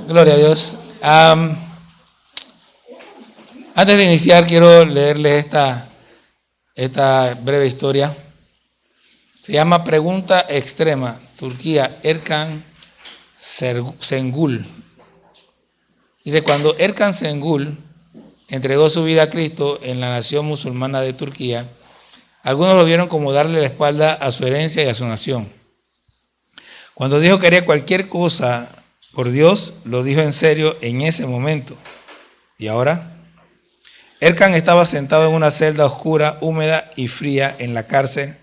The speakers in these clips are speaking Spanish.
Gloria a Dios. Antes de iniciar, quiero leerles esta breve historia. Se llama Pregunta Extrema, Turquía, Erkan Şengül. Dice, cuando Erkan Şengül entregó su vida a Cristo en la nación musulmana de Turquía, algunos lo vieron como darle la espalda a su herencia y a su nación. Cuando dijo que haría cualquier cosa por Dios, lo dijo en serio en ese momento. ¿Y ahora? Erkan estaba sentado en una celda oscura, húmeda y fría en la cárcel,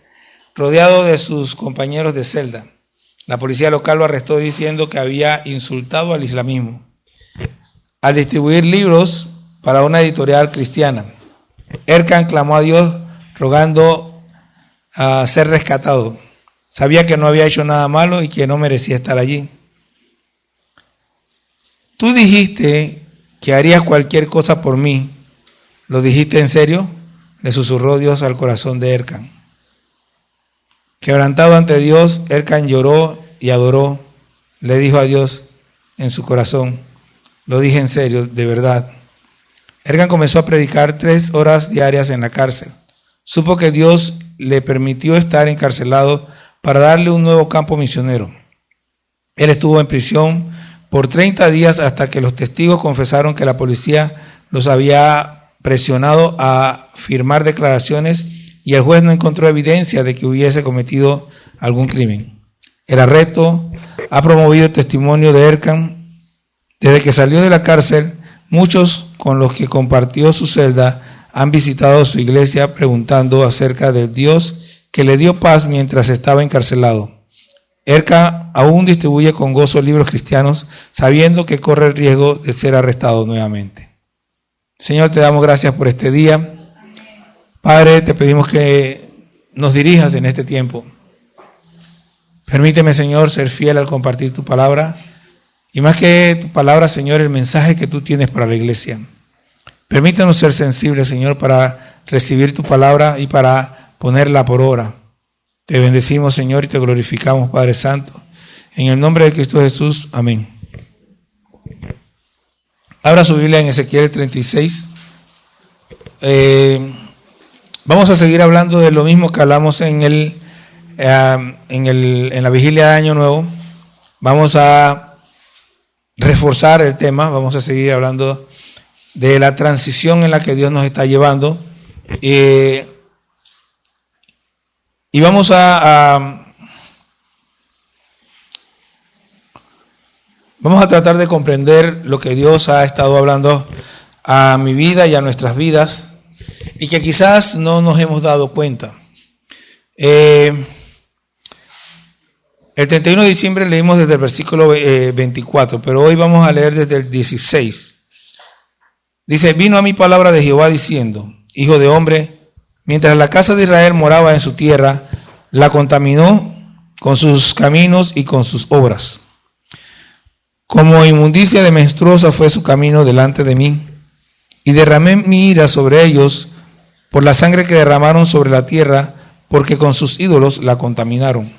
rodeado de sus compañeros de celda. La policía local lo arrestó diciendo que había insultado al islamismo al distribuir libros para una editorial cristiana. Erkan clamó a Dios rogando a ser rescatado. Sabía que no había hecho nada malo y que no merecía estar allí. Tú dijiste que harías cualquier cosa por mí. ¿Lo dijiste en serio? Le susurró Dios al corazón de Erkan. Quebrantado ante Dios, Erkan lloró y adoró. Le dijo a Dios en su corazón, lo dije en serio, de verdad. Erkan comenzó a predicar 3 horas diarias en la cárcel. Supo que Dios le permitió estar encarcelado para darle un nuevo campo misionero. Él estuvo en prisión por 30 días hasta que los testigos confesaron que la policía los había presionado a firmar declaraciones y el juez no encontró evidencia de que hubiese cometido algún crimen. El arresto ha promovido el testimonio de Erkan. Desde que salió de la cárcel, muchos con los que compartió su celda han visitado su iglesia preguntando acerca del Dios que le dio paz mientras estaba encarcelado. Erkan aún distribuye con gozo libros cristianos, sabiendo que corre el riesgo de ser arrestado nuevamente. Señor, te damos gracias por este día. Padre, te pedimos que nos dirijas en este tiempo. Permíteme, Señor, ser fiel al compartir tu palabra. Y más que tu palabra, Señor, el mensaje que tú tienes para la iglesia. Permítanos ser sensibles, Señor, para recibir tu palabra y para ponerla por obra. Te bendecimos, Señor, y te glorificamos, Padre Santo. En el nombre de Cristo Jesús. Amén. Abra su Biblia en Ezequiel 36. Vamos a seguir hablando de lo mismo que hablamos en la vigilia de Año Nuevo. Vamos a reforzar el tema. Vamos a seguir hablando de la transición en la que Dios nos está llevando. Y vamos a tratar de comprender lo que Dios ha estado hablando a mi vida y a nuestras vidas y que quizás no nos hemos dado cuenta. El 31 de diciembre leímos desde el versículo 24, pero hoy vamos a leer desde el 16. Dice, vino a mí palabra de Jehová diciendo, hijo de hombre, mientras la casa de Israel moraba en su tierra, la contaminó con sus caminos y con sus obras. Como inmundicia de menstruosa fue su camino delante de mí, y derramé mi ira sobre ellos por la sangre que derramaron sobre la tierra, porque con sus ídolos la contaminaron.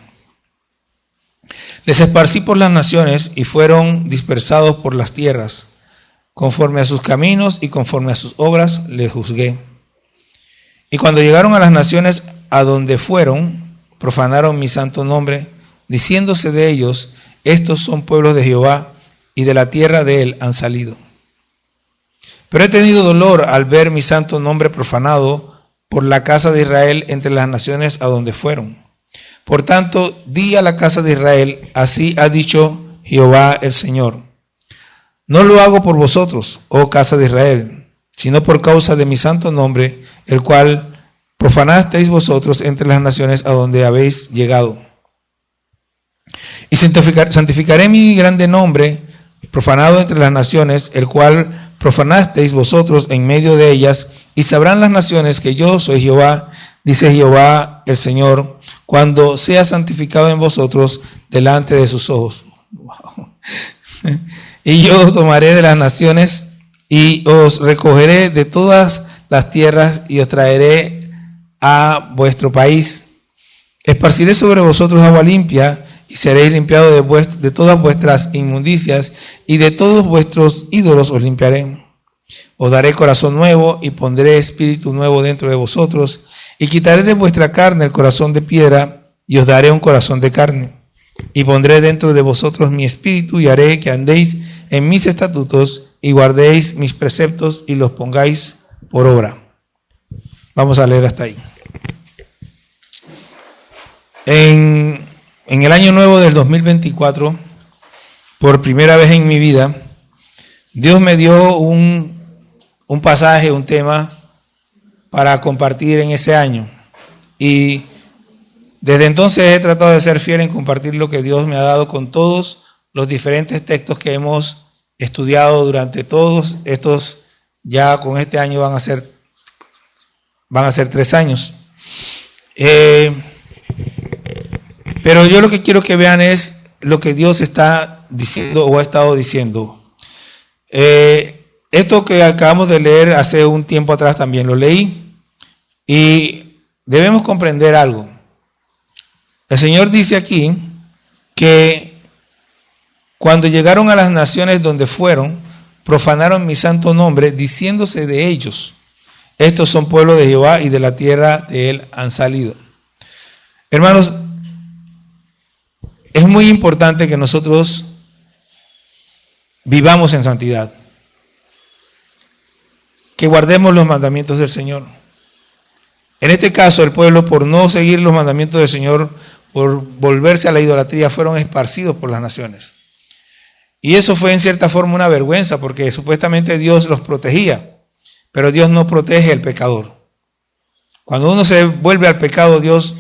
Les esparcí por las naciones y fueron dispersados por las tierras. Conforme a sus caminos y conforme a sus obras les juzgué. Y cuando llegaron a las naciones a donde fueron, profanaron mi santo nombre, diciéndose de ellos, estos son pueblos de Jehová, y de la tierra de él han salido. Pero he tenido dolor al ver mi santo nombre profanado por la casa de Israel entre las naciones a donde fueron. Por tanto, di a la casa de Israel, así ha dicho Jehová el Señor. No lo hago por vosotros, oh casa de Israel, sino por causa de mi santo nombre, el cual profanasteis vosotros entre las naciones a donde habéis llegado. Y santificaré mi grande nombre, profanado entre las naciones, el cual profanasteis vosotros en medio de ellas, y sabrán las naciones que yo soy Jehová, dice Jehová el Señor, cuando sea santificado en vosotros delante de sus ojos. Wow. Y yo os tomaré de las naciones y os recogeré de todas las tierras y os traeré a vuestro país. Esparciré sobre vosotros agua limpia y seréis limpiados de todas vuestras inmundicias, y de todos vuestros ídolos os limpiaré. Os daré corazón nuevo, y pondré espíritu nuevo dentro de vosotros, y quitaré de vuestra carne el corazón de piedra, y os daré un corazón de carne. Y pondré dentro de vosotros mi espíritu, y haré que andéis en mis estatutos, y guardéis mis preceptos, y los pongáis por obra. Vamos a leer hasta ahí. En el año nuevo del 2024, por primera vez en mi vida, Dios me dio un pasaje, un tema para compartir en ese año. Y desde entonces he tratado de ser fiel en compartir lo que Dios me ha dado con todos los diferentes textos que hemos estudiado durante todos estos, ya con este año van a ser 3 años. Pero yo lo que quiero que vean es lo que Dios está diciendo o ha estado diciendo. Esto que acabamos de leer hace un tiempo atrás también lo leí, y debemos comprender algo. El Señor dice aquí que cuando llegaron a las naciones donde fueron, profanaron mi santo nombre, diciéndose de ellos: estos son pueblo de Jehová, y de la tierra de él han salido. Hermanos, es muy importante que nosotros vivamos en santidad, que guardemos los mandamientos del Señor. En este caso, el pueblo, por no seguir los mandamientos del Señor, por volverse a la idolatría, fueron esparcidos por las naciones. Y eso fue en cierta forma una vergüenza, porque supuestamente Dios los protegía, pero Dios no protege al pecador. Cuando uno se vuelve al pecado, Dios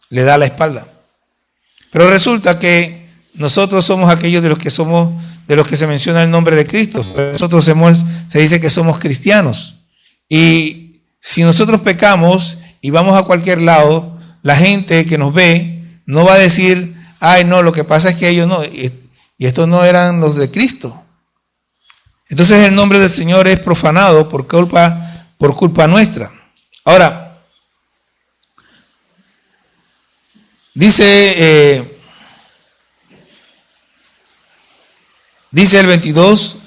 le da la espalda. Pero resulta que nosotros somos aquellos de los que se menciona el nombre de Cristo. Nosotros se dice que somos cristianos. Y si nosotros pecamos y vamos a cualquier lado, la gente que nos ve no va a decir: ay, no, lo que pasa es que ellos no, y estos no eran los de Cristo. Entonces el nombre del Señor es profanado por culpa nuestra. Ahora, dice el 22: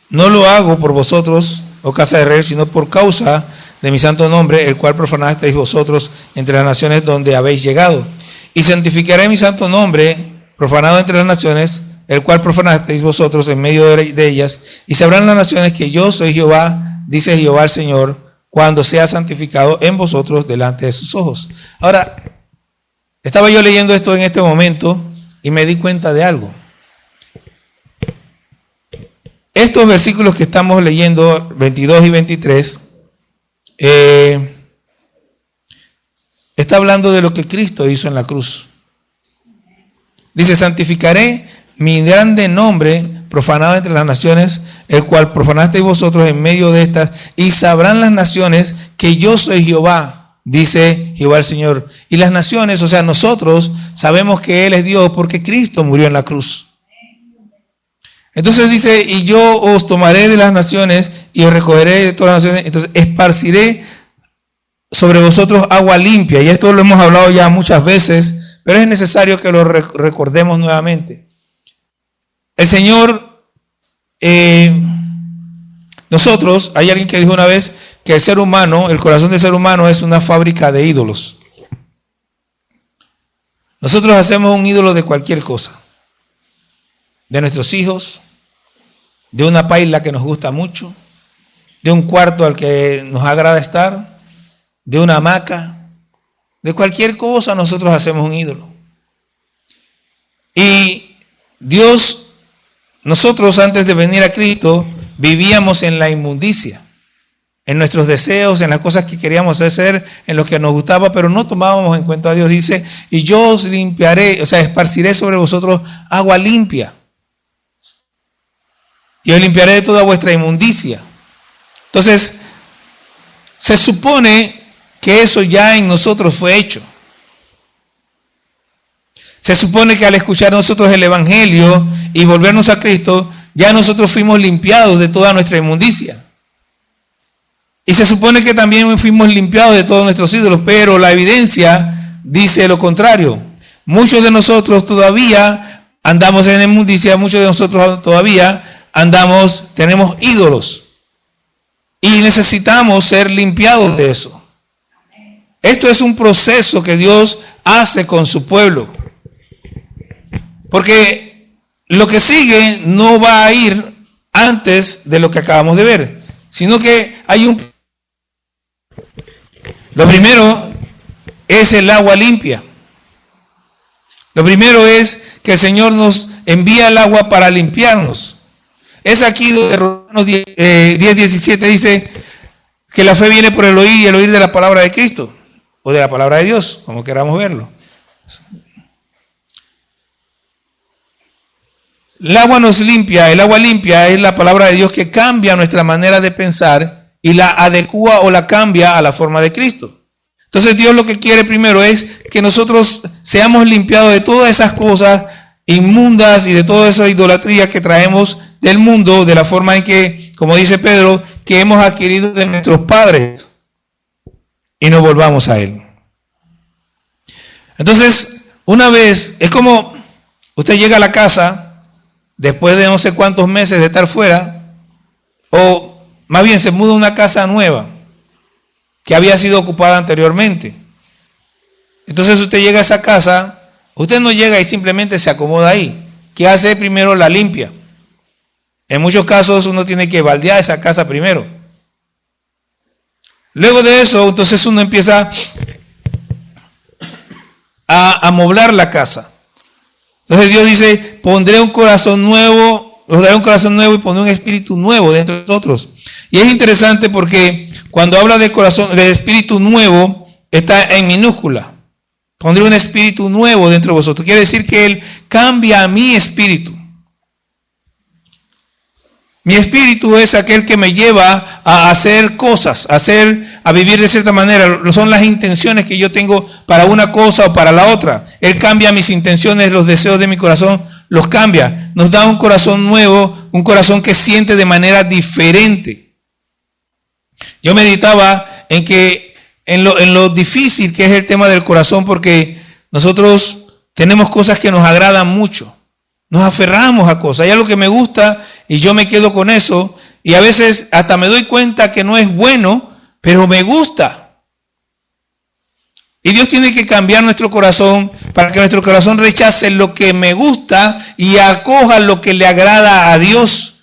no lo hago por vosotros, oh casa de Israel, sino por causa de mi santo nombre, el cual profanasteis vosotros entre las naciones donde habéis llegado. Y santificaré mi santo nombre, profanado entre las naciones, el cual profanasteis vosotros en medio de ellas, y sabrán las naciones que yo soy Jehová, dice Jehová el Señor, cuando sea santificado en vosotros delante de sus ojos. Ahora, estaba yo leyendo esto en este momento y me di cuenta de algo. Estos versículos que estamos leyendo, 22 y 23, está hablando de lo que Cristo hizo en la cruz. Dice: santificaré mi grande nombre, profanado entre las naciones, el cual profanasteis vosotros en medio de estas, y sabrán las naciones que yo soy Jehová, dice Jehová el Señor. Y las naciones, o sea, nosotros sabemos que Él es Dios porque Cristo murió en la cruz. Entonces dice: y yo os tomaré de las naciones y os recogeré de todas las naciones, entonces esparciré sobre vosotros agua limpia. Y esto lo hemos hablado ya muchas veces, pero es necesario que lo recordemos nuevamente. El Señor, nosotros, hay alguien que dijo una vez que el ser humano, el corazón del ser humano es una fábrica de ídolos. Nosotros hacemos un ídolo de cualquier cosa, de nuestros hijos, de una paila que nos gusta mucho, de un cuarto al que nos agrada estar, de una hamaca, de cualquier cosa nosotros hacemos un ídolo. Y nosotros antes de venir a Cristo vivíamos en la inmundicia, en nuestros deseos, en las cosas que queríamos hacer, en lo que nos gustaba, pero no tomábamos en cuenta a Dios. Dice: y yo os limpiaré, o sea, esparciré sobre vosotros agua limpia, y os limpiaré de toda vuestra inmundicia. Entonces, se supone que eso ya en nosotros fue hecho. Se supone que al escuchar nosotros el Evangelio y volvernos a Cristo, ya nosotros fuimos limpiados de toda nuestra inmundicia. Y se supone que también fuimos limpiados de todos nuestros ídolos, pero la evidencia dice lo contrario. muchos de nosotros todavía andamos en inmundicia, muchos de nosotros todavía tenemos ídolos. Y necesitamos ser limpiados de eso. Esto es un proceso que Dios hace con su pueblo. Porque lo que sigue no va a ir antes de lo que acabamos de ver, sino que lo primero es el agua limpia. Lo primero es que el Señor nos envía el agua para limpiarnos. Es aquí donde Romanos 10:17 dice que la fe viene por el oír y el oír de la palabra de Cristo, o de la palabra de Dios, como queramos verlo. El agua nos limpia, el agua limpia es la palabra de Dios que cambia nuestra manera de pensar y la adecua o la cambia a la forma de Cristo. Entonces Dios lo que quiere primero es que nosotros seamos limpiados de todas esas cosas inmundas y de toda esa idolatría que traemos del mundo, de la forma en que, como dice Pedro, que hemos adquirido de nuestros padres, y nos volvamos a Él. Entonces, una vez, es como usted llega a la casa después de no sé cuántos meses de estar fuera, o más bien se muda a una casa nueva que había sido ocupada anteriormente. Entonces usted llega a esa casa, usted no llega y simplemente se acomoda ahí. ¿Qué hace? Primero la limpia. En muchos casos uno tiene que baldear esa casa primero. Luego de eso, entonces uno empieza a amoblar la casa. Entonces Dios dice, pondré un corazón nuevo, os daré un corazón nuevo y pondré un espíritu nuevo dentro de nosotros. Y es interesante porque cuando habla de corazón, de espíritu nuevo, está en minúscula. Pondré un espíritu nuevo dentro de vosotros. Quiere decir que Él cambia a mi espíritu. Mi espíritu es aquel que me lleva a hacer cosas, a vivir de cierta manera. Son las intenciones que yo tengo para una cosa o para la otra. Él cambia mis intenciones, los deseos de mi corazón, los cambia. Nos da un corazón nuevo, un corazón que siente de manera diferente. Yo meditaba en lo difícil que es el tema del corazón, porque nosotros tenemos cosas que nos agradan mucho. Nos aferramos a cosas. Hay algo que me gusta y yo me quedo con eso. Y a veces hasta me doy cuenta que no es bueno, pero me gusta. Y Dios tiene que cambiar nuestro corazón para que nuestro corazón rechace lo que me gusta y acoja lo que le agrada a Dios.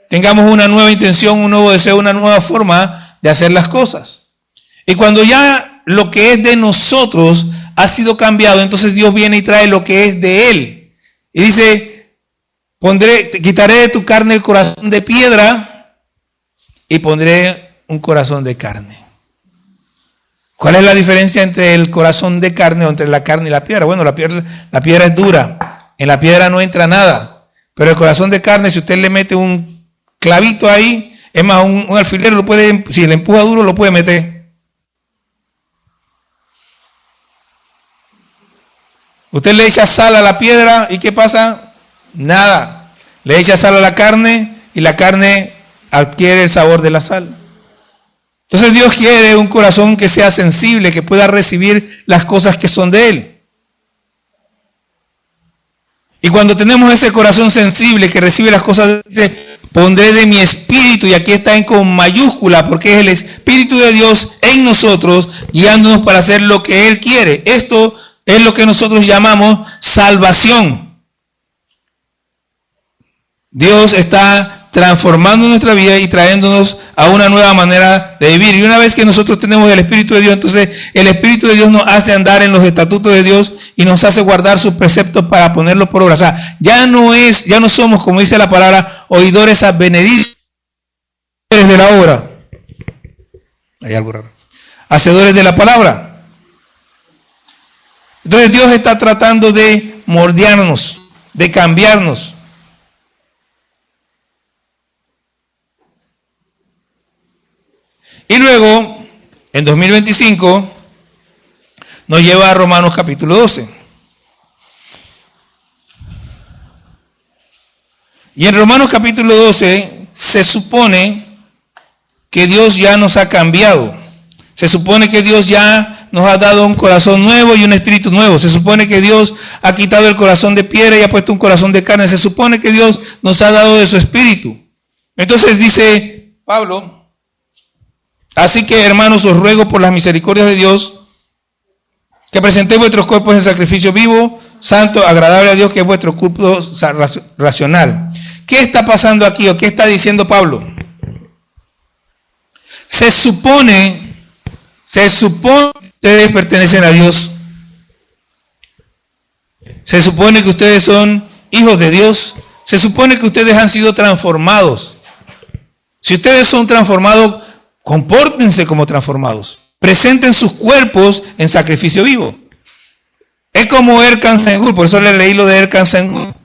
Tengamos una nueva intención, un nuevo deseo, una nueva forma de hacer las cosas. Y cuando ya lo que es de nosotros ha sido cambiado, entonces Dios viene y trae lo que es de Él. Y dice, quitaré de tu carne el corazón de piedra y pondré un corazón de carne. ¿Cuál es la diferencia entre el corazón de carne o entre la carne y la piedra? Bueno, la piedra es dura. En la piedra no entra nada. Pero el corazón de carne, si usted le mete un clavito ahí, es más, un alfiler, si le empuja duro, lo puede meter. Usted le echa sal a la piedra y ¿qué pasa? Nada. Le echa sal a la carne y la carne adquiere el sabor de la sal. Entonces Dios quiere un corazón que sea sensible, que pueda recibir las cosas que son de Él. Y cuando tenemos ese corazón sensible que recibe las cosas, dice, pondré de mi espíritu, y aquí está en con mayúscula, porque es el Espíritu de Dios en nosotros, guiándonos para hacer lo que Él quiere. Esto es lo que nosotros llamamos salvación. Dios está transformando nuestra vida y trayéndonos a una nueva manera de vivir. Y una vez que nosotros tenemos el Espíritu de Dios, entonces el Espíritu de Dios nos hace andar en los estatutos de Dios y nos hace guardar sus preceptos para ponerlos por obra. O sea, ya no somos, como dice la palabra, oidores advenedizos de la obra. Hay algo raro. Hacedores de la palabra. Entonces Dios está tratando de moldearnos, de cambiarnos. Y luego, en 2025, nos lleva a Romanos capítulo 12. Y en Romanos capítulo 12 se supone que Dios ya nos ha cambiado. Se supone que Dios ya nos ha dado un corazón nuevo y un espíritu nuevo. Se supone que Dios ha quitado el corazón de piedra y ha puesto un corazón de carne. Se supone que Dios nos ha dado de su espíritu. Entonces dice Pablo, así que hermanos, os ruego por las misericordias de Dios que presentéis vuestros cuerpos en sacrificio vivo, santo, agradable a Dios, que es vuestro culto racional. ¿Qué está pasando aquí o qué está diciendo Pablo? Se supone que ustedes pertenecen a Dios. Se supone que ustedes son hijos de Dios. Se supone que ustedes han sido transformados. Si ustedes son transformados, compórtense como transformados. Presenten sus cuerpos en sacrificio vivo. Es como Erkan Senghur, por eso le leí lo de Erkan Senghur.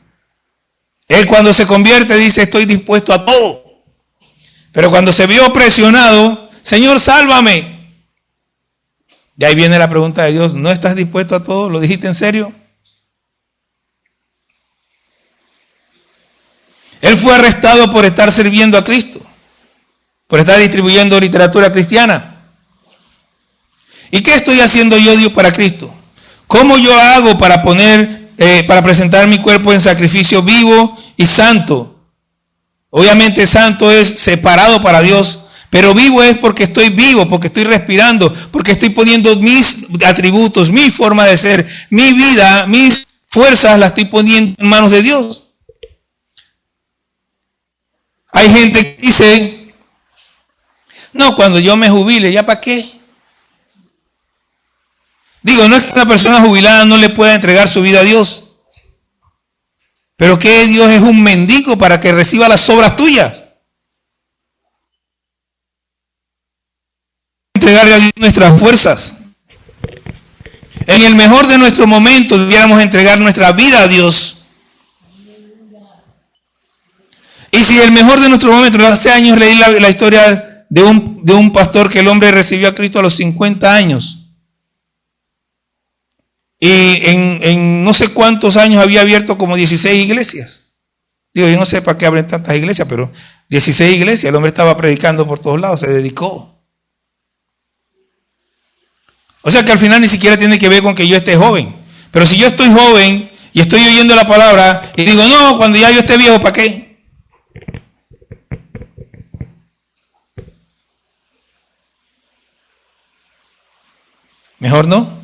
Él cuando se convierte dice, estoy dispuesto a todo. Pero cuando se vio presionado, Señor, sálvame. Y ahí viene la pregunta de Dios, ¿no estás dispuesto a todo? ¿Lo dijiste en serio? Él fue arrestado por estar sirviendo a Cristo, por estar distribuyendo literatura cristiana. ¿Y qué estoy haciendo yo, Dios, para Cristo? ¿Cómo yo hago para presentar mi cuerpo en sacrificio vivo y santo? Obviamente santo es separado para Dios, pero vivo es porque estoy vivo, porque estoy respirando, porque estoy poniendo mis atributos, mi forma de ser, mi vida, mis fuerzas las estoy poniendo en manos de Dios. Hay gente que dice, no, cuando yo me jubile, ¿ya para qué? Digo, no es que una persona jubilada no le pueda entregar su vida a Dios, pero que Dios es un mendigo para que reciba las obras tuyas. Entregarle a Dios nuestras fuerzas. En el mejor de nuestros momentos debiéramos entregar nuestra vida a Dios. Y si el mejor de nuestros momentos, hace años leí la historia de un pastor que el hombre recibió a Cristo a los 50 años. Y en no sé cuántos años había abierto como 16 iglesias. Digo, yo no sé para qué abren tantas iglesias, pero 16 iglesias. El hombre estaba predicando por todos lados, se dedicó. O sea que al final ni siquiera tiene que ver con que yo esté joven. Pero si yo estoy joven y estoy oyendo la palabra y digo, no, cuando ya yo esté viejo, ¿para qué? Mejor no.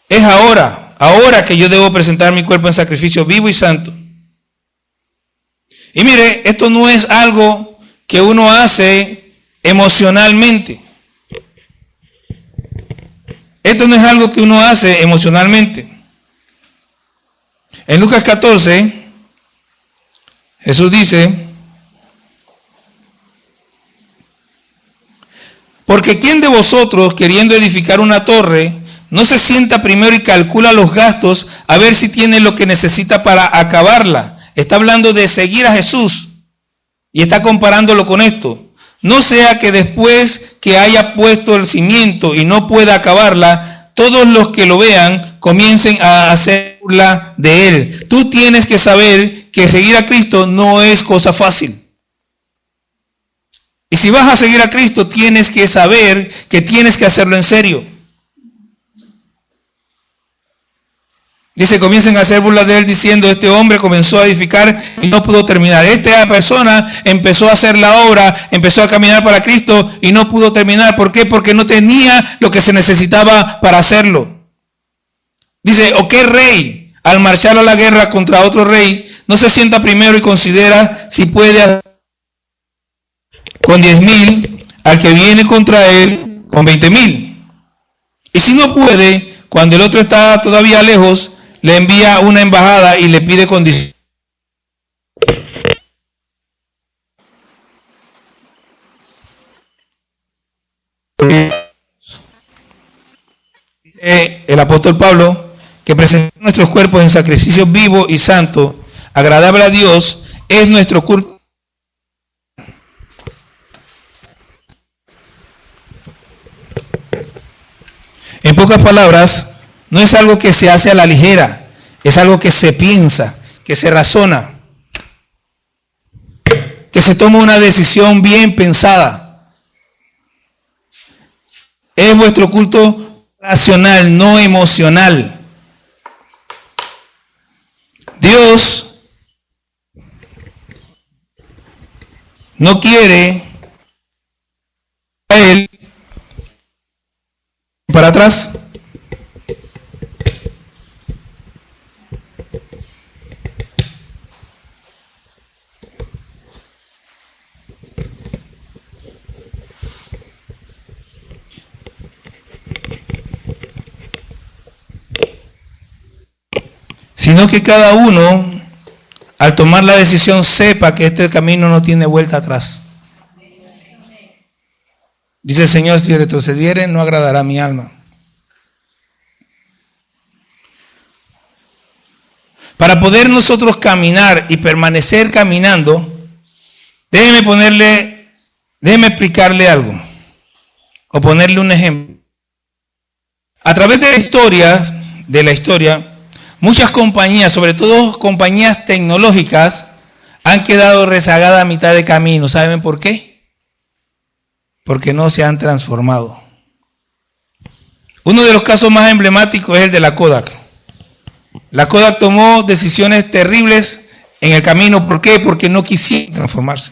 Es ahora que yo debo presentar mi cuerpo en sacrificio vivo y santo. Y mire, esto no es algo que uno hace emocionalmente. Esto no es algo que uno hace emocionalmente. En Lucas 14, Jesús dice, porque ¿quién de vosotros, queriendo edificar una torre, no se sienta primero y calcula los gastos a ver si tiene lo que necesita para acabarla? Está hablando de seguir a Jesús y está comparándolo con esto. No sea que después que haya puesto el cimiento y no pueda acabarla, todos los que lo vean comiencen a hacer burla de él. Tú tienes que saber que seguir a Cristo no es cosa fácil. Y si vas a seguir a Cristo, tienes que saber que tienes que hacerlo en serio. Dice, comiencen a hacer burla de él diciendo, este hombre comenzó a edificar y no pudo terminar. Esta persona empezó a hacer la obra, empezó a caminar para Cristo y no pudo terminar. ¿Por qué? Porque no tenía lo que se necesitaba para hacerlo. Dice, ¿o qué rey, al marchar a la guerra contra otro rey, no se sienta primero y considera si puede hacer con 10,000 al que viene contra él con 20,000? Y si no puede, cuando el otro está todavía lejos, le envía una embajada y le pide condiciones. El apóstol Pablo que presentó nuestros cuerpos en sacrificio vivo y santo, agradable a Dios, es nuestro culto. En pocas palabras, no es algo que se hace a la ligera, es algo que se piensa, que se razona. que se tome una decisión bien pensada. Es vuestro culto racional, no emocional. Dios no quiere a Él para atrás. Sino que cada uno, al tomar la decisión, sepa que este camino no tiene vuelta atrás. Dice el Señor, si retrocediere, no agradará a mi alma. Para poder nosotros caminar y permanecer caminando, déjeme explicarle algo, o ponerle un ejemplo. A través de la historia, muchas compañías, sobre todo compañías tecnológicas, han quedado rezagadas a mitad de camino. ¿Saben por qué? Porque no se han transformado. Uno de los casos más emblemáticos es el de la Kodak. La Kodak tomó decisiones terribles en el camino. ¿Por qué? Porque no quisieron transformarse.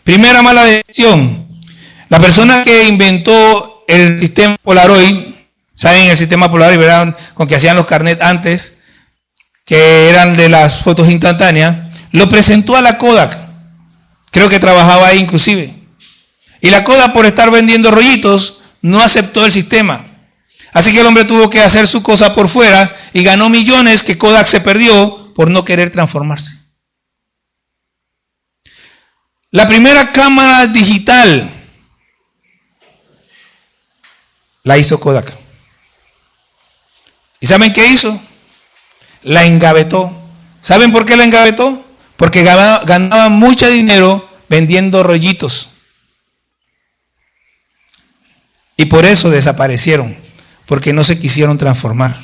Primera mala decisión. La persona que inventó el sistema Polaroid, ¿saben el sistema Polaroid, verdad? Con que hacían los carnets antes, que eran de las fotos instantáneas, lo presentó a la Kodak. Creo que trabajaba ahí inclusive. Y la Kodak, por estar vendiendo rollitos, no aceptó el sistema. Así que el hombre tuvo que hacer su cosa por fuera y ganó millones que Kodak se perdió por no querer transformarse. La primera cámara digital la hizo Kodak. ¿Y saben qué hizo? La engavetó. ¿Saben por qué la engavetó? Porque ganaba mucho dinero vendiendo rollitos. Y por eso desaparecieron, porque no se quisieron transformar.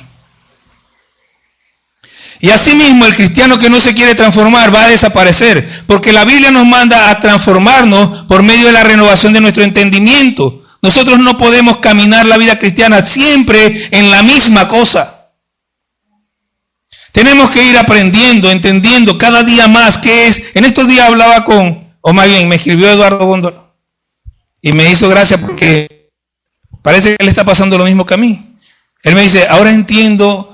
Y asimismo el cristiano que no se quiere transformar va a desaparecer, porque la Biblia nos manda a transformarnos por medio de la renovación de nuestro entendimiento. Nosotros no podemos caminar la vida cristiana siempre en la misma cosa. Tenemos que ir aprendiendo, entendiendo cada día más qué es. En estos días hablaba o más bien me escribió Eduardo Góndola y me hizo gracia porque parece que le está pasando lo mismo que a mí. Él me dice, ahora entiendo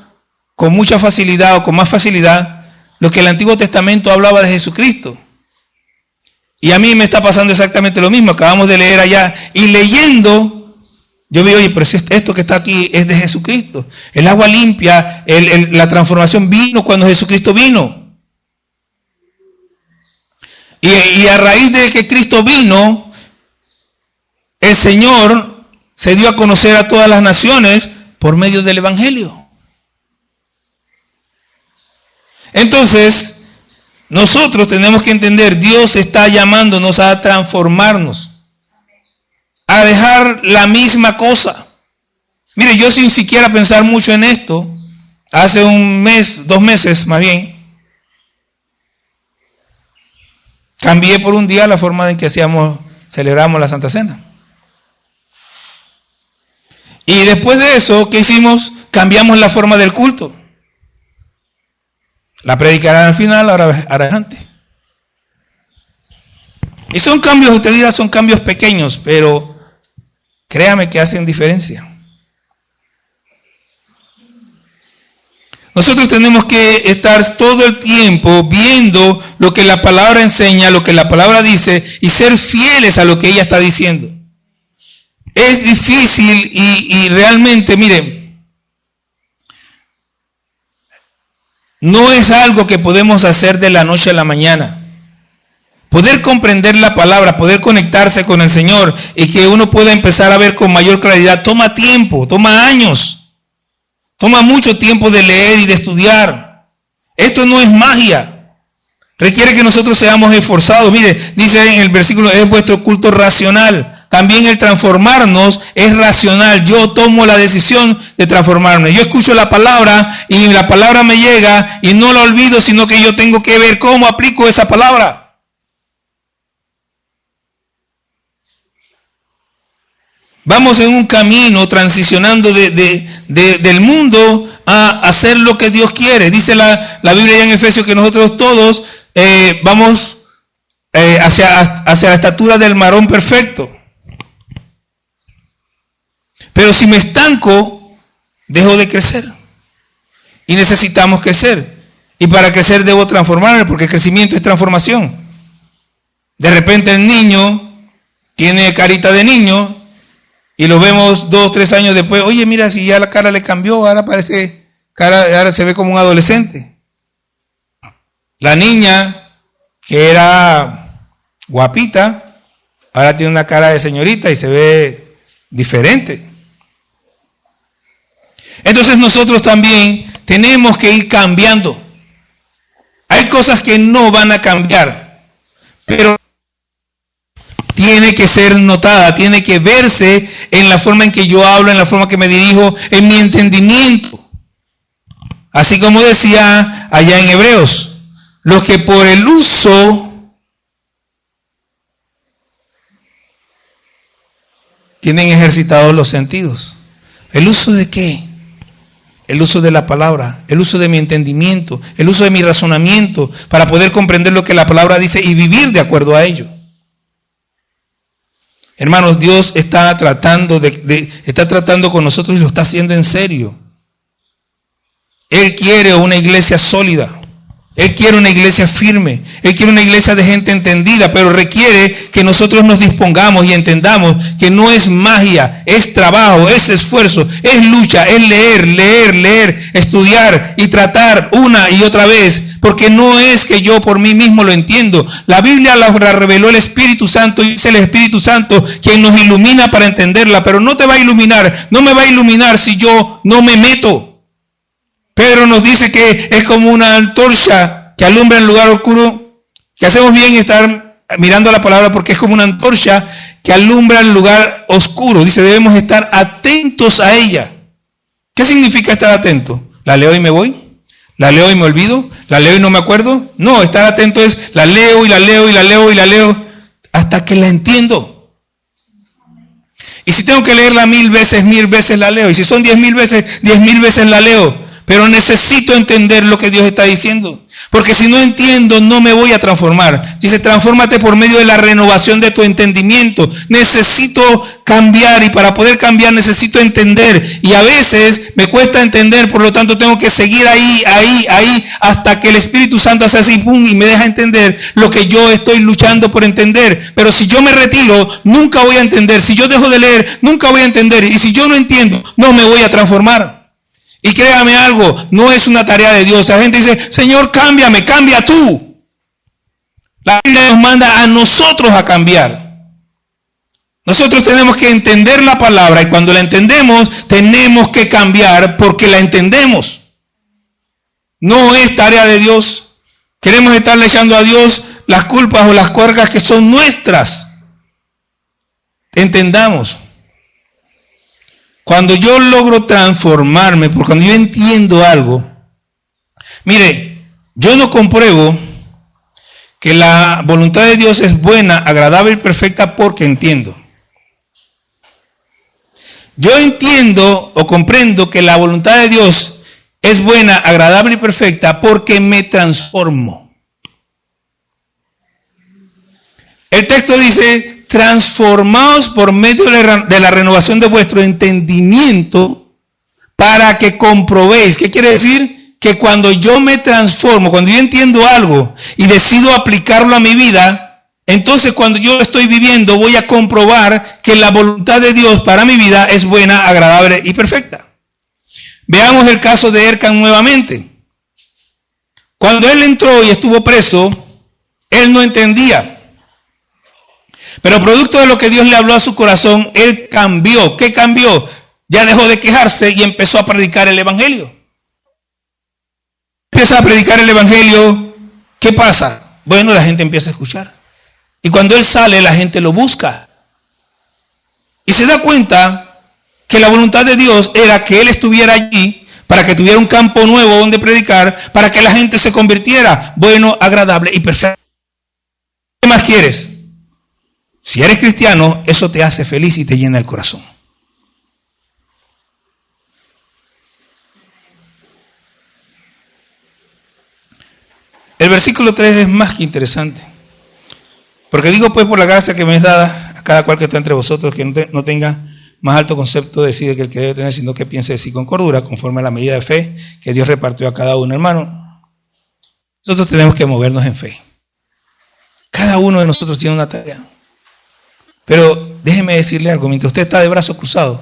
con mucha facilidad o con más facilidad lo que el Antiguo Testamento hablaba de Jesucristo. Y a mí me está pasando exactamente lo mismo. Acabamos de leer allá y leyendo, yo vi, oye, pero si esto que está aquí es de Jesucristo. El agua limpia, la transformación vino cuando Jesucristo vino. Y a raíz de que Cristo vino, el Señor se dio a conocer a todas las naciones por medio del Evangelio. Entonces, nosotros tenemos que entender, Dios está llamándonos a transformarnos, a dejar la misma cosa. Mire, yo sin siquiera pensar mucho en esto, hace un mes, 2 meses más bien, cambié por un día la forma en que celebramos la Santa Cena. Y después de eso, ¿qué hicimos? Cambiamos la forma del culto. La predicarán al final, ahora adelante. Y son cambios, usted dirá, son cambios pequeños, pero créame que hacen diferencia. Nosotros tenemos que estar todo el tiempo viendo lo que la palabra enseña, lo que la palabra dice y ser fieles a lo que ella está diciendo. Es difícil y realmente, miren, no es algo que podemos hacer de la noche a la mañana. Poder comprender la palabra, poder conectarse con el Señor y que uno pueda empezar a ver con mayor claridad, toma tiempo, toma años. Toma mucho tiempo de leer y de estudiar. Esto no es magia. Requiere que nosotros seamos esforzados. Mire, dice en el versículo, es vuestro culto racional. También el transformarnos es racional. Yo tomo la decisión de transformarme. Yo escucho la palabra y la palabra me llega y no la olvido, sino que yo tengo que ver cómo aplico esa palabra. Vamos en un camino transicionando del mundo a hacer lo que Dios quiere. Dice la Biblia ya en Efesios que nosotros todos vamos hacia la estatura del varón perfecto. Pero si me estanco, dejo de crecer. Y necesitamos crecer. Y para crecer debo transformarme, porque el crecimiento es transformación. De repente el niño tiene carita de niño y lo vemos 2 o 3 años después. Oye, mira, si ya la cara le cambió, ahora ahora se ve como un adolescente. La niña, que era guapita, ahora tiene una cara de señorita y se ve diferente. Entonces nosotros también tenemos que ir cambiando. Hay cosas que no van a cambiar, pero tiene que ser notada, tiene que verse en la forma en que yo hablo, en la forma que me dirijo, en mi entendimiento. Así como decía allá en Hebreos, los que por el uso tienen ejercitados los sentidos. ¿El uso de qué? El uso de la palabra, el uso de mi entendimiento, el uso de mi razonamiento para poder comprender lo que la palabra dice y vivir de acuerdo a ello. Hermanos, Dios está tratando con nosotros y lo está haciendo en serio. Él quiere una iglesia sólida. Él quiere una iglesia firme. Él quiere una iglesia de gente entendida, pero requiere que nosotros nos dispongamos y entendamos que no es magia, es trabajo, es esfuerzo, es lucha, es leer, estudiar y tratar una y otra vez, porque no es que yo por mí mismo lo entiendo. La Biblia la reveló el Espíritu Santo y es el Espíritu Santo quien nos ilumina para entenderla, pero no te va a iluminar, no me va a iluminar si yo no me meto. Pedro nos dice que es como una antorcha que alumbra en lugar oscuro, que hacemos bien estar mirando la palabra porque es como una antorcha que alumbra en lugar oscuro. Dice, debemos estar atentos a ella. ¿Qué significa estar atento? ¿La leo y me voy? ¿La leo y me olvido? ¿La leo y no me acuerdo? No, estar atento es la leo y la leo y la leo y la leo hasta que la entiendo. Y si tengo que leerla 1000 veces la leo. Y si son 10,000 veces, 10,000 veces la leo. Pero necesito entender lo que Dios está diciendo. Porque si no entiendo, no me voy a transformar. Dice, transfórmate por medio de la renovación de tu entendimiento. Necesito cambiar y para poder cambiar necesito entender. Y a veces me cuesta entender, por lo tanto tengo que seguir ahí, hasta que el Espíritu Santo hace así, pum, y me deja entender lo que yo estoy luchando por entender. Pero si yo me retiro, nunca voy a entender. Si yo dejo de leer, nunca voy a entender. Y si yo no entiendo, no me voy a transformar. Y créame algo, no es una tarea de Dios. La gente dice, Señor, cámbiame, cambia tú. La Biblia nos manda a nosotros a cambiar. Nosotros tenemos que entender la palabra y cuando la entendemos, tenemos que cambiar porque la entendemos. No es tarea de Dios. Queremos estarle echando a Dios las culpas o las cargas que son nuestras. Entendamos. Cuando yo logro transformarme, porque cuando yo entiendo algo, mire, yo no compruebo que la voluntad de Dios es buena, agradable y perfecta porque entiendo. Yo entiendo o comprendo que la voluntad de Dios es buena, agradable y perfecta porque me transformo. El texto dice, transformaos por medio de la renovación de vuestro entendimiento para que comprobéis. ¿Qué quiere decir? Que cuando yo me transformo, cuando yo entiendo algo y decido aplicarlo a mi vida, entonces cuando yo lo estoy viviendo voy a comprobar que la voluntad de Dios para mi vida es buena, agradable y perfecta. Veamos el caso de Erkan nuevamente. Cuando él entró y estuvo preso, él no entendía. Pero producto de lo que Dios le habló a su corazón, él cambió. ¿Qué cambió? Ya dejó de quejarse y empezó a predicar el evangelio. Empieza a predicar el evangelio. ¿Qué pasa? Bueno, la gente empieza a escuchar. Y cuando él sale, la gente lo busca. Y se da cuenta que la voluntad de Dios era que él estuviera allí para que tuviera un campo nuevo donde predicar, para que la gente se convirtiera bueno, agradable y perfecto. ¿Qué más quieres? Si eres cristiano, eso te hace feliz y te llena el corazón. El versículo 3 es más que interesante. Porque digo pues por la gracia que me es dada a cada cual que está entre vosotros, que no tenga más alto concepto de sí que el que debe tener, sino que piense de sí con cordura, conforme a la medida de fe que Dios repartió a cada uno, hermano. Nosotros tenemos que movernos en fe. Cada uno de nosotros tiene una tarea. Pero déjeme decirle algo, mientras usted está de brazos cruzados,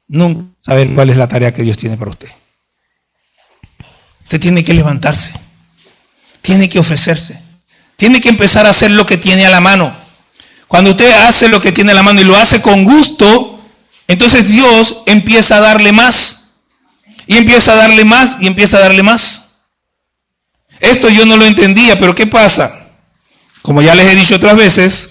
nunca sabe cuál es la tarea que Dios tiene para usted. Usted tiene que levantarse, tiene que ofrecerse, tiene que empezar a hacer lo que tiene a la mano. Cuando usted hace lo que tiene a la mano y lo hace con gusto, entonces Dios empieza a darle más, y empieza a darle más, y empieza a darle más. Esto yo no lo entendía, pero ¿qué pasa? Como ya les he dicho otras veces,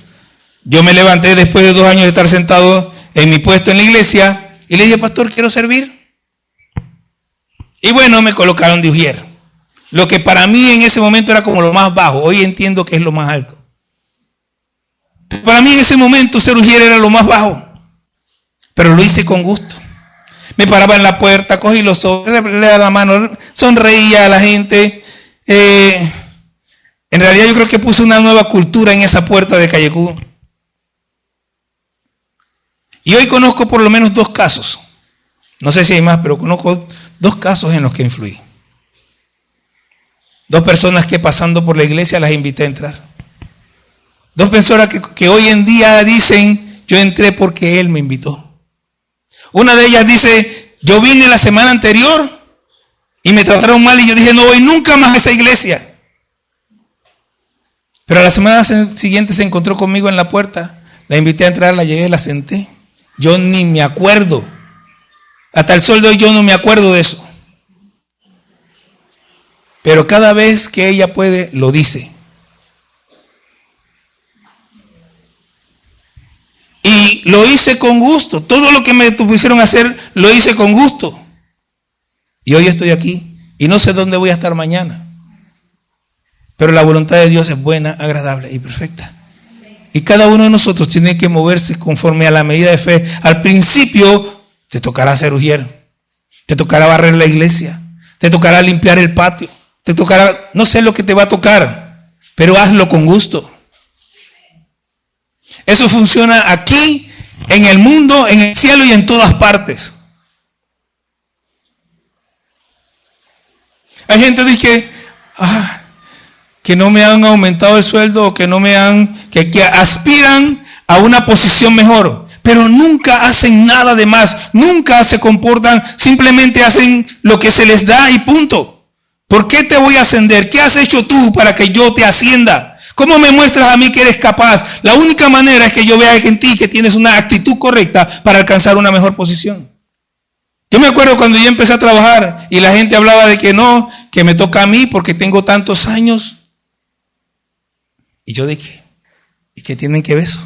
yo me levanté después de 2 años de estar sentado en mi puesto en la iglesia y le dije, pastor, quiero servir. Y bueno, me colocaron de ujier. Lo que para mí en ese momento era como lo más bajo. Hoy entiendo que es lo más alto. Para mí en ese momento ser ujier era lo más bajo. Pero lo hice con gusto. Me paraba en la puerta, cogí los sobres, le daba la mano, sonreía a la gente. En realidad yo creo que puse una nueva cultura en esa puerta de Callecú. Y hoy conozco por lo menos 2 casos. No sé si hay más, pero conozco 2 casos en los que influí. 2 personas que pasando por la iglesia las invité a entrar. 2 personas que hoy en día dicen, yo entré porque él me invitó. Una de ellas dice, yo vine la semana anterior y me trataron mal y yo dije, no voy nunca más a esa iglesia. Pero a la semana siguiente se encontró conmigo en la puerta, la invité a entrar, la llegué, la senté. Yo ni me acuerdo. Hasta el sol de hoy yo no me acuerdo de eso. Pero cada vez que ella puede, lo dice. Y lo hice con gusto. Todo lo que me pusieron a hacer, lo hice con gusto. Y hoy estoy aquí. Y no sé dónde voy a estar mañana. Pero la voluntad de Dios es buena, agradable y perfecta. Y cada uno de nosotros tiene que moverse conforme a la medida de fe. Al principio te tocará ser ujier, te tocará barrer la iglesia, te tocará limpiar el patio, te tocará, no sé lo que te va a tocar, pero hazlo con gusto. Eso funciona aquí, en el mundo, en el cielo y en todas partes. Hay gente que dice que no me han aumentado el sueldo o que no me han, que aspiran a una posición mejor, pero nunca hacen nada de más, nunca se comportan, simplemente hacen lo que se les da y punto. ¿Por qué te voy a ascender? ¿Qué has hecho tú para que yo te ascienda? ¿Cómo me muestras a mí que eres capaz? La única manera es que yo vea en ti que tienes una actitud correcta para alcanzar una mejor posición. Yo me acuerdo cuando yo empecé a trabajar y la gente hablaba de que no, que me toca a mí porque tengo tantos años. Y yo dije, ¿y qué tienen que ver eso?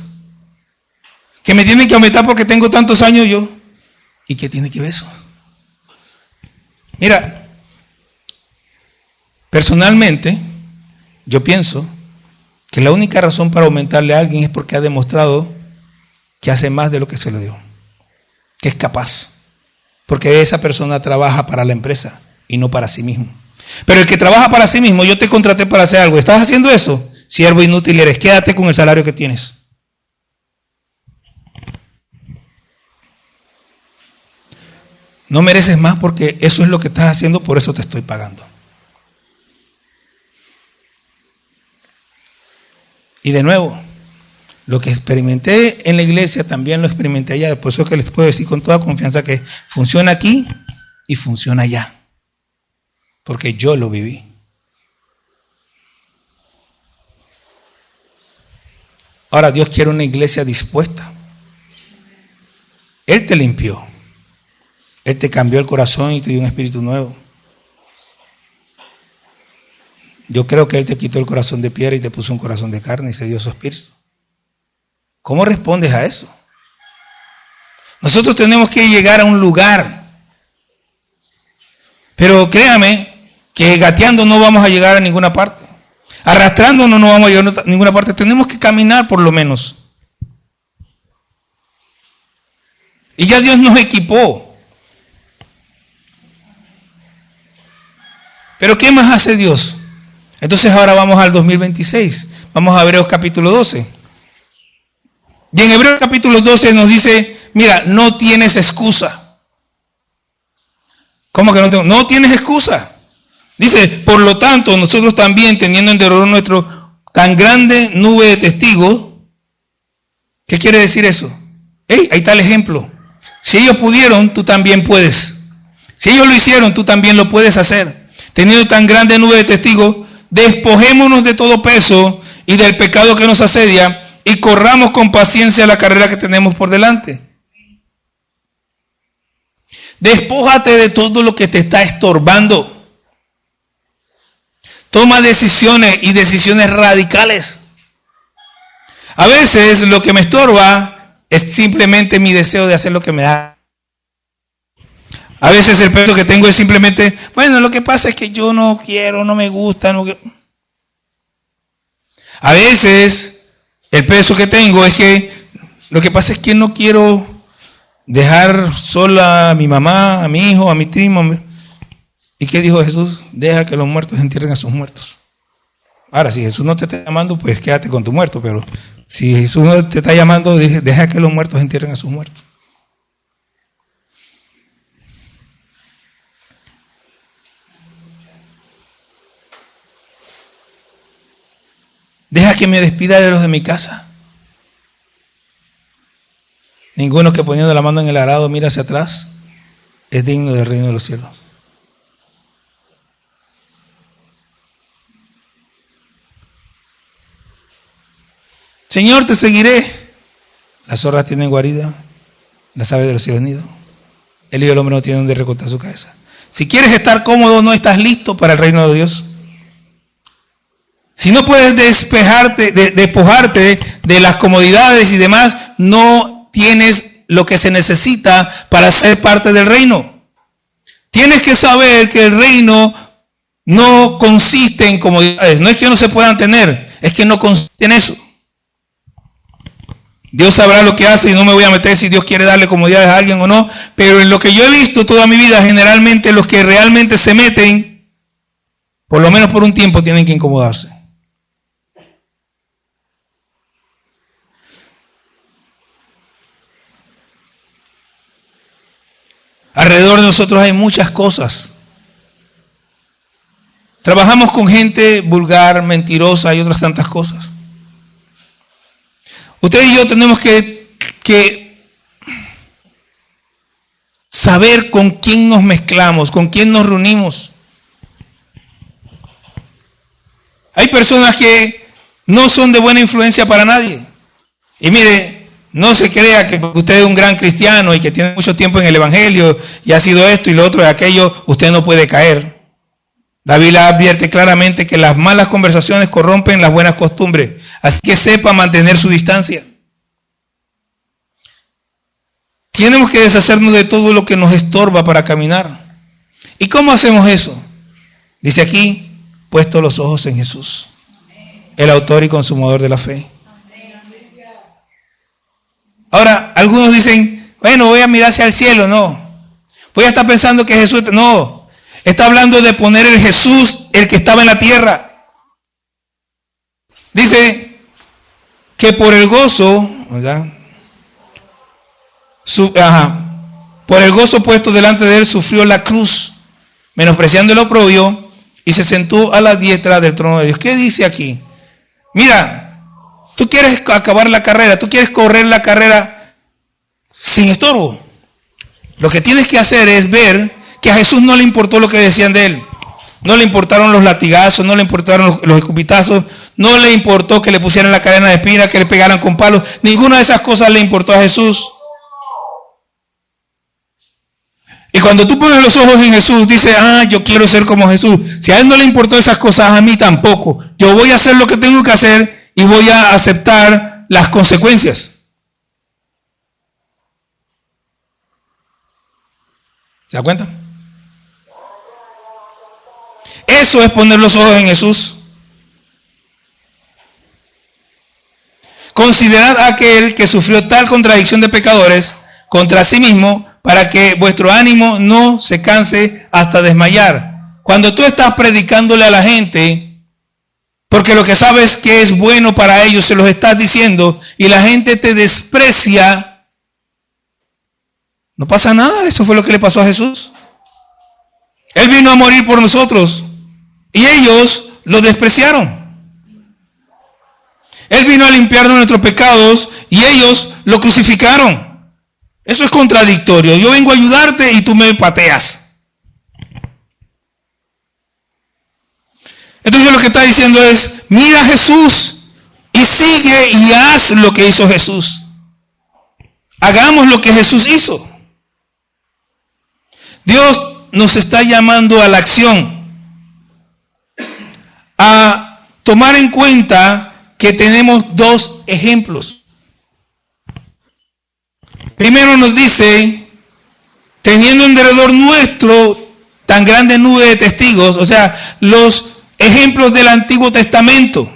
Que me tienen que aumentar porque tengo tantos años yo. ¿Y qué tiene que ver eso? Mira, personalmente, yo pienso que la única razón para aumentarle a alguien es porque ha demostrado que hace más de lo que se le dio. Que es capaz. Porque esa persona trabaja para la empresa y no para sí mismo. Pero el que trabaja para sí mismo, yo te contraté para hacer algo. ¿Estás haciendo eso? Siervo inútil eres, quédate con el salario que tienes. No mereces más porque eso es lo que estás haciendo, por eso te estoy pagando. Y de nuevo, lo que experimenté en la iglesia también lo experimenté allá. Por eso es que les puedo decir con toda confianza que funciona aquí y funciona allá. Porque yo lo viví. Ahora Dios quiere una iglesia dispuesta. Él te limpió. Él te cambió el corazón y te dio un espíritu nuevo. Yo creo que Él te quitó el corazón de piedra y te puso un corazón de carne y se dio su espíritu. ¿Cómo respondes a eso? Nosotros tenemos que llegar a un lugar. Pero créame que gateando no vamos a llegar a ninguna parte. Arrastrándonos no vamos a llegar a ninguna parte. Tenemos que caminar por lo menos. Y ya Dios nos equipó. Pero ¿qué más hace Dios? Entonces ahora vamos al 2026. Vamos a Hebreos capítulo 12. Y en Hebreos capítulo 12 nos dice, mira, no tienes excusa. ¿Cómo que no tengo? No tienes excusa. Dice, por lo tanto, nosotros también, teniendo en derredor nuestro tan grande nube de testigos. ¿Qué quiere decir eso? Ahí está el ejemplo. Si ellos pudieron, tú también puedes. Si ellos lo hicieron, tú también lo puedes hacer. Teniendo tan grande nube de testigos, despojémonos de todo peso y del pecado que nos asedia y corramos con paciencia la carrera que tenemos por delante. Despójate de todo lo que te está estorbando. Toma decisiones y decisiones radicales. A veces lo que me estorba es simplemente mi deseo de hacer lo que me da. A veces el peso que tengo es simplemente, bueno, lo que pasa es que yo no quiero, no me gusta. No. A veces el peso que tengo es que lo que pasa es que no quiero dejar sola a mi mamá, a mi hijo, a mi primo. ¿Y qué dijo Jesús? Deja que los muertos entierren a sus muertos. Ahora, si Jesús no te está llamando, pues quédate con tu muerto, pero si Jesús no te está llamando, deja que los muertos entierren a sus muertos. Deja que me despida de los de mi casa. Ninguno que poniendo la mano en el arado mira hacia atrás es digno del reino de los cielos. Señor, te seguiré. Las zorras tienen guarida, las aves de los cielos nido. El hijo del hombre no tiene donde recostar su cabeza. Si quieres estar cómodo, no estás listo para el reino de Dios. Si no puedes despojarte de las comodidades y demás, no tienes lo que se necesita para ser parte del reino. Tienes que saber que el reino no consiste en comodidades. No es que no se puedan tener, es que no consiste en eso. Dios sabrá lo que hace y no me voy a meter si Dios quiere darle comodidades a alguien o no, pero en lo que yo he visto toda mi vida, generalmente los que realmente se meten, por lo menos por un tiempo, tienen que incomodarse. Alrededor de nosotros hay muchas cosas. Trabajamos con gente vulgar, mentirosa y otras tantas cosas. Usted y yo tenemos que saber con quién nos mezclamos, con quién nos reunimos. Hay personas que no son de buena influencia para nadie. Y mire, no se crea que porque usted es un gran cristiano y que tiene mucho tiempo en el evangelio y ha sido esto y lo otro y aquello, usted no puede caer. La Biblia advierte claramente que las malas conversaciones corrompen las buenas costumbres. Así que sepa mantener su distancia. Tenemos que deshacernos de todo lo que nos estorba para caminar. ¿Y cómo hacemos eso? Dice aquí, puesto los ojos en Jesús, el autor y consumador de la fe. Ahora, algunos dicen, bueno, voy a mirar hacia el cielo. No. Voy a estar pensando que Jesús... No. Está hablando de poner el Jesús, el que estaba en la tierra. Dice que por el gozo, ¿verdad? Por el gozo puesto delante de él sufrió la cruz, menospreciando el oprobio, y se sentó a la diestra del trono de Dios. ¿Qué dice aquí? Mira, tú quieres acabar la carrera, tú quieres correr la carrera sin estorbo. Lo que tienes que hacer es ver que a Jesús no le importó lo que decían de él. No le importaron los latigazos, no le importaron los escupitazos, no le importó que le pusieran la cadena de espina, que le pegaran con palos. Ninguna de esas cosas le importó a Jesús. Y cuando tú pones los ojos en Jesús, dices, yo quiero ser como Jesús. Si a él no le importó esas cosas, a mí tampoco. Yo voy a hacer lo que tengo que hacer y voy a aceptar las consecuencias. ¿Se da cuenta? Eso es poner los ojos en Jesús. Considerad a aquel que sufrió tal contradicción de pecadores contra sí mismo, para que vuestro ánimo no se canse hasta desmayar. Cuando tú estás predicándole a la gente, Porque lo que sabes que es bueno para ellos se los estás diciendo y la gente te desprecia. No pasa nada, eso fue lo que le pasó a Jesús. Él vino a morir por nosotros y ellos lo despreciaron. Él vino a limpiarnos nuestros pecados y ellos lo crucificaron. Eso es contradictorio. Yo vengo a ayudarte y tú me pateas. Entonces lo que está diciendo es, mira a Jesús y sigue y haz lo que hizo Jesús. Hagamos lo que Jesús hizo. Dios nos está llamando a la acción, a tomar en cuenta que tenemos dos ejemplos. Primero nos dice, teniendo en derredor nuestro tan grande nube de testigos, o sea, los ejemplos del Antiguo Testamento.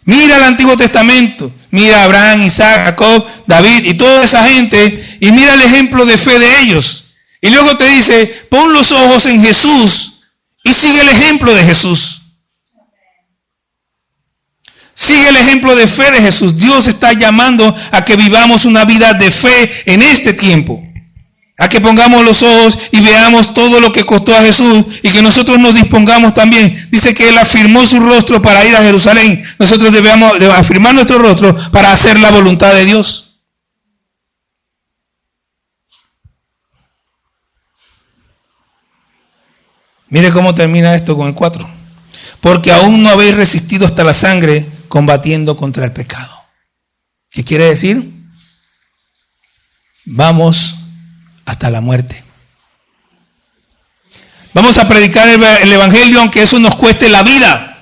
Mira el Antiguo Testamento, mira a Abraham, Isaac, Jacob, David y toda esa gente y mira el ejemplo de fe de ellos. Y luego te dice, pon los ojos en Jesús y sigue el ejemplo de Jesús. Sigue el ejemplo de fe de Jesús. Dios está llamando a que vivamos una vida de fe en este tiempo. A que pongamos los ojos y veamos todo lo que costó a Jesús y que nosotros nos dispongamos también. Dice que Él afirmó su rostro para ir a Jerusalén. Nosotros debemos afirmar nuestro rostro para hacer la voluntad de Dios. Mire cómo termina esto con el 4. Porque aún no habéis resistido hasta la sangre combatiendo contra el pecado. ¿Qué quiere decir? Vamos hasta la muerte. Vamos a predicar el evangelio aunque eso nos cueste la vida.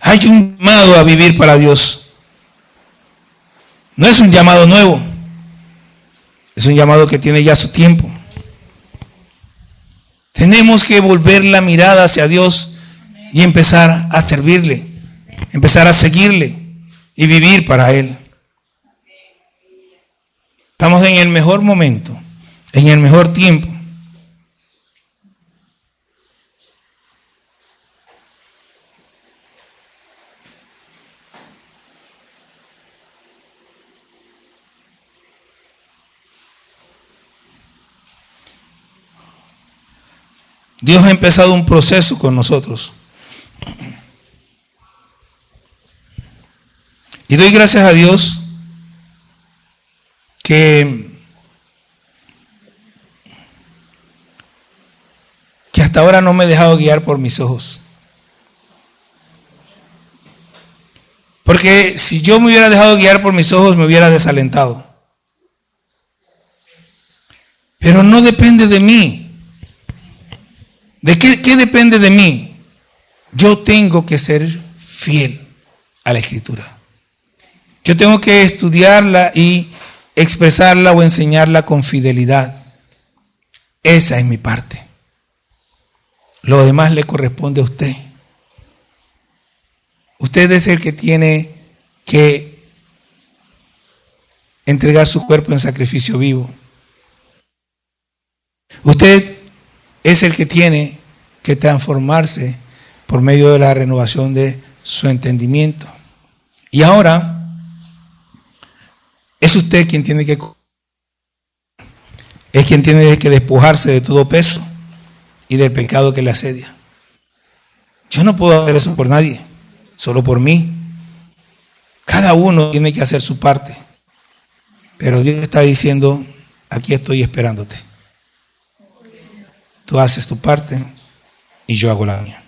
Hay un llamado a vivir para Dios. No es un llamado nuevo. Es un llamado que tiene ya su tiempo. Tenemos que volver la mirada hacia Dios y empezar a servirle, empezar a seguirle y vivir para Él. Estamos en el mejor momento, en el mejor tiempo. Dios ha empezado un proceso con nosotros. Y doy gracias a Dios que hasta ahora no me he dejado guiar por mis ojos. Porque si yo me hubiera dejado guiar por mis ojos, me hubiera desalentado. Pero no depende de mí. ¿De qué depende de mí? Yo tengo que ser fiel a la Escritura. Yo tengo que estudiarla y expresarla o enseñarla con fidelidad. Esa es mi parte. Lo demás le corresponde a usted. Usted es el que tiene que entregar su cuerpo en sacrificio vivo. Usted es el que tiene que transformarse por medio de la renovación de su entendimiento. Y ahora es usted quien tiene que despojarse de todo peso y del pecado que le asedia. Yo no puedo hacer eso por nadie, solo por mí. Cada uno tiene que hacer su parte. Pero Dios está diciendo, aquí estoy esperándote. Tú haces tu parte y yo hago la mía.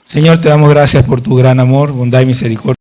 Señor, te damos gracias por tu gran amor, bondad y misericordia.